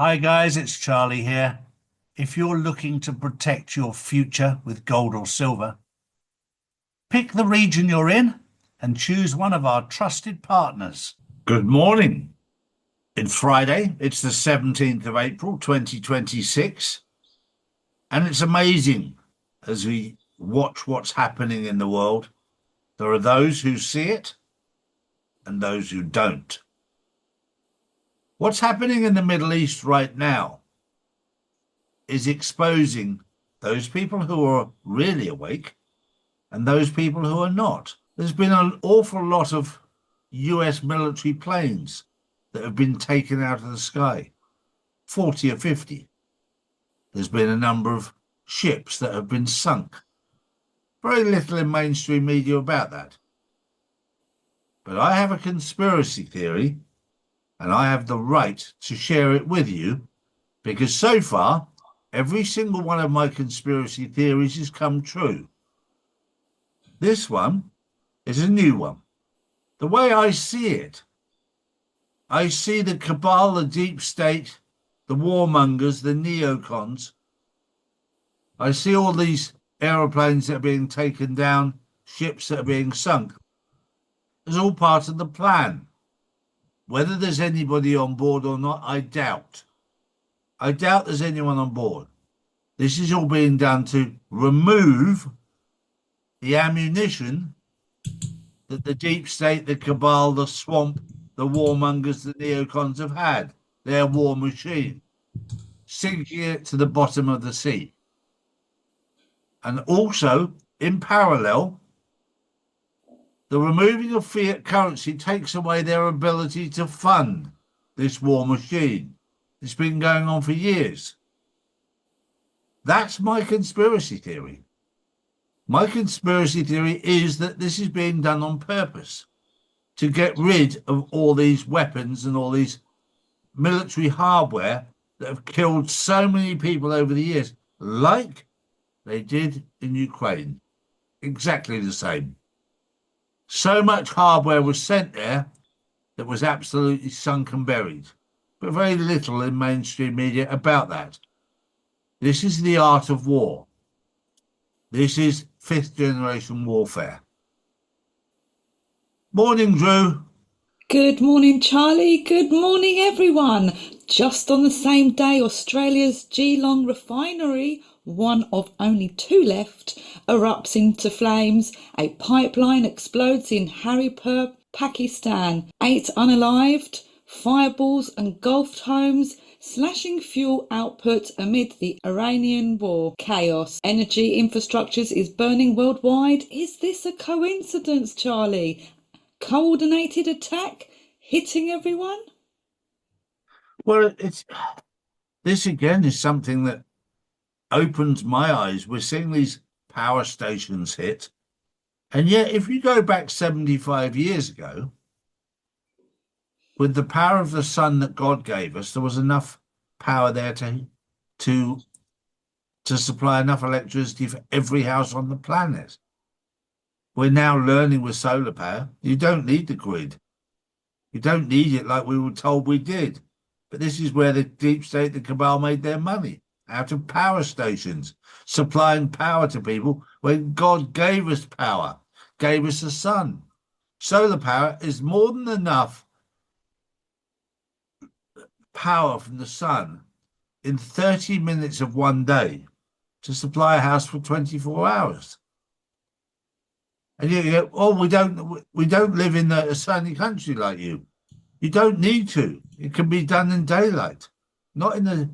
Hi guys, it's Charlie here. If you're looking to protect your future with gold or silver, pick the region you're in and choose one of our trusted partners. Good morning. It's Friday, it's the 17th of April 2026, and it's amazing as we watch what's happening in the world. There are those who see it and those who don't. What's happening in the Middle East right now is exposing those people who are really awake and those people who are not. There's been an awful lot of US military planes that have been taken out of the sky, 40 or 50. There's been a number of ships that have been sunk. Very little in mainstream media about that. But I have a conspiracy theory, and I have the right to share it with you, because so far, every single one of my conspiracy theories has come true. This one is a new one. The way I see it, I see the cabal, the deep state, the warmongers, the neocons. I see all these aeroplanes that are being taken down, ships that are being sunk. It's all part of the plan. Whether there's anybody on board or not, I doubt. I doubt there's anyone on board. This is all being done to remove the ammunition that the deep state, the cabal, the swamp, the warmongers, the neocons have had, their war machine, sinking it to the bottom of the sea. And also, in parallel, the removing of fiat currency takes away their ability to fund this war machine. It's been going on for years. That's my conspiracy theory. My conspiracy theory is that this is being done on purpose to get rid of all these weapons and all these military hardware that have killed so many people over the years, like they did in Ukraine. Exactly the same. So much hardware was sent there that was absolutely sunk and buried, but very little in mainstream media about that. This is the art of war. This is fifth generation warfare. Morning, Drew. Good morning, Charlie. Good morning, everyone. Just on the same day, Australia's Geelong refinery, one of only two left, erupts into flames. A pipeline explodes in Haripur, Pakistan. 8 unalived, fireballs engulfed homes, slashing fuel output amid the Iranian war. Chaos. Energy infrastructures is burning worldwide. Is this a coincidence, Charlie? Coordinated attack hitting everyone? Well, this again is something that opens my eyes. We're seeing these power stations hit. And yet, if you go back 75 years ago, with the power of the sun that God gave us, there was enough power there to supply enough electricity for every house on the planet. We're now learning with solar power, you don't need the grid. You don't need it like we were told we did. But this is where the deep state, the cabal, made their money, out of power stations, supplying power to people when God gave us power, gave us the sun. Solar power is more than enough power from the sun in 30 minutes of one day to supply a house for 24 hours. And you go, oh, we don't live in a sunny country like you. You don't need to. It can be done in daylight. Not in the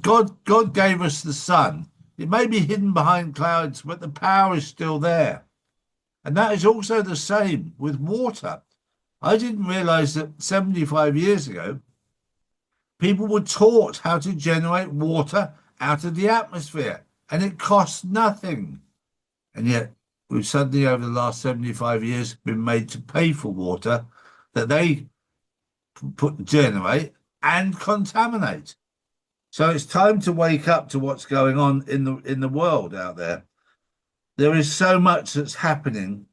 God gave us the sun. It may be hidden behind clouds, but the power is still there. And that is also the same with water. I didn't realize that 75 years ago, people were taught how to generate water out of the atmosphere, and it costs nothing. And yet, we've suddenly, over the last 75 years, been made to pay for water that they generate and contaminate. So it's time to wake up to what's going on in the world out there. There is so much that's happening.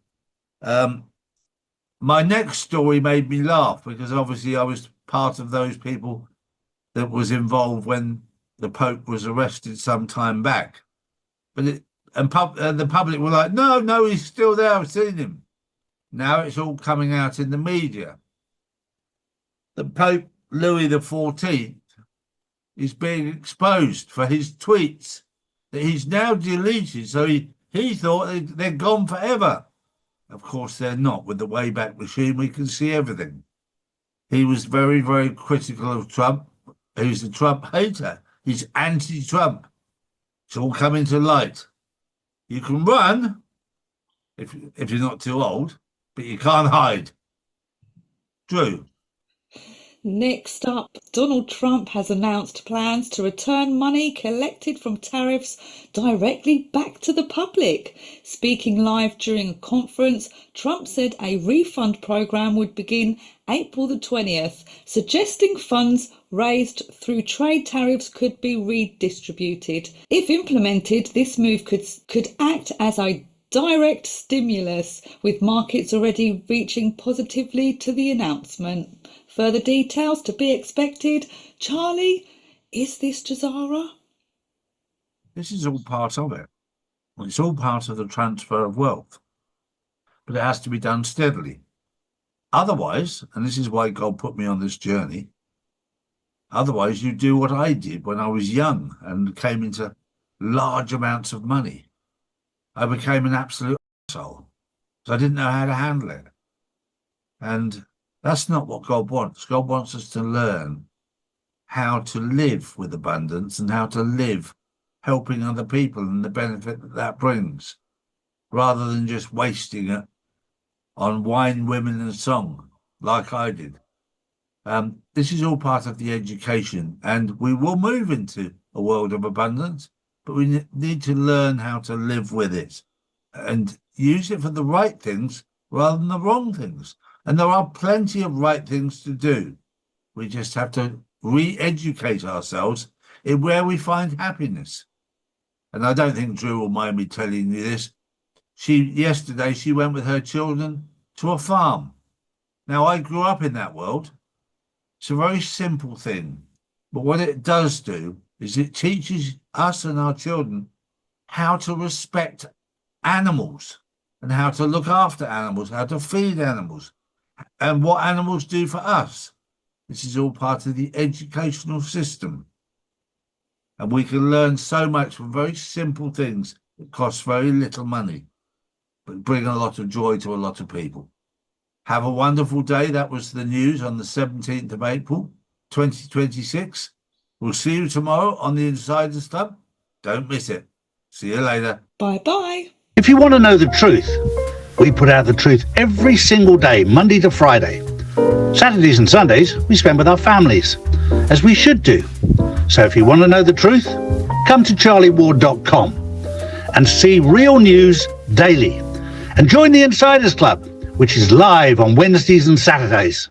My next story made me laugh because obviously I was part of those people that was involved when the Pope was arrested some time back. But the public were like, no, he's still there. I've seen him. Now it's all coming out in the media. The Pope Louis XIV is being exposed for his tweets that he's now deleted. So he thought they're gone forever. Of course, they're not. With the Wayback Machine, we can see everything. He was very, very critical of Trump. He's a Trump hater. He's anti-Trump. It's all coming to light. You can run if you're not too old, but you can't hide. Drew. Next up, Donald Trump has announced plans to return money collected from tariffs directly back to the public. Speaking live during a conference, Trump said a refund program would begin April the 20th, suggesting funds raised through trade tariffs could be redistributed. If implemented, this move could act as a direct stimulus, with markets already reaching positively to the announcement. Further details to be expected. Charlie, is this Jazara? This is all part of it. It's all part of the transfer of wealth. But it has to be done steadily. Otherwise, and this is why God put me on this journey, otherwise you do what I did when I was young and came into large amounts of money. I became an absolute asshole because I didn't know how to handle it. And that's not what God wants. God wants us to learn how to live with abundance and how to live helping other people and the benefit that brings, rather than just wasting it on wine, women and song like I did. This is all part of the education, and we will move into a world of abundance, but we need to learn how to live with it and use it for the right things rather than the wrong things. And there are plenty of right things to do. We just have to re-educate ourselves in where we find happiness. And I don't think Drew will mind me telling you this. Yesterday, she went with her children to a farm. Now, I grew up in that world. It's a very simple thing. But what it does do is it teaches us and our children how to respect animals and how to look after animals, how to feed animals, and what animals do for us. This is all part of the educational system. And we can learn so much from very simple things that cost very little money, but bring a lot of joy to a lot of people. Have a wonderful day. That was the news on the 17th of April, 2026. We'll see you tomorrow on the Insiders Club. Don't miss it. See you later. Bye-bye. If you want to know the truth, we put out the truth every single day, Monday to Friday. Saturdays and Sundays, we spend with our families, as we should do. So if you want to know the truth, come to charlieward.com and see real news daily. And join the Insiders Club, which is live on Wednesdays and Saturdays.